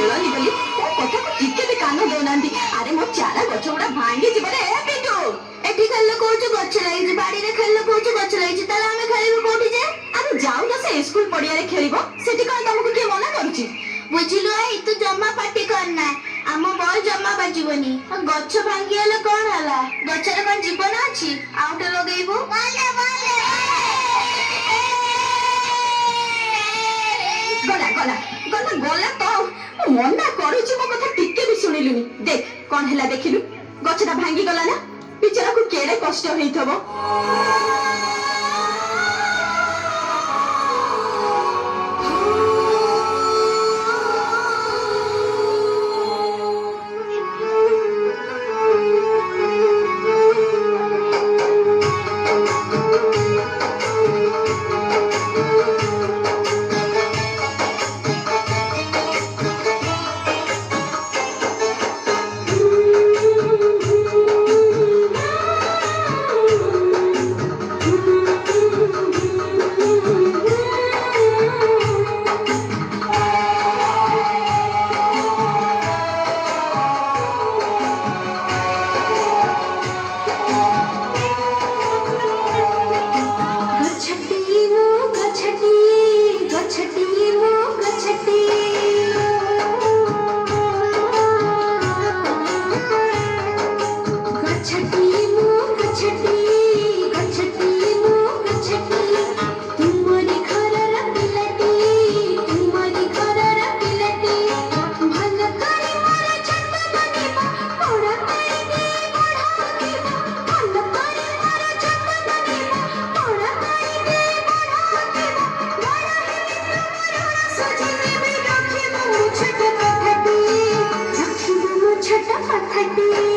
खेलनी बोली मो कथा को टिके भी कान देना अरे मो चारा गछ गुड़ा भांगी जीवन ए पिंटू एठी खेल कोच गछ लाइज बाड़ी रे खेल कोच गछ लाइज ताला हमें खेलिबो कोठी जे अरे जाऊ ना से स्कूल पड़िया रे खेलिबो सेठी कोन तुमको के मना करूची बुझिलो ए तू जम्मा पार्टी करना आम बॉल जम्मा बाजिबनी गछ भांगी हले कोन हला गछ रे कोन जीवन अछि आउटे लगेइबो बोले बोले गला गला गला गला तो मना करूची मो कथा टिके भी सुनिलुनी देख कोन हला देखिलु गछटा भांगी गला ना बिचारा को केड़े कष्ट होइथबो छोटा पत्थर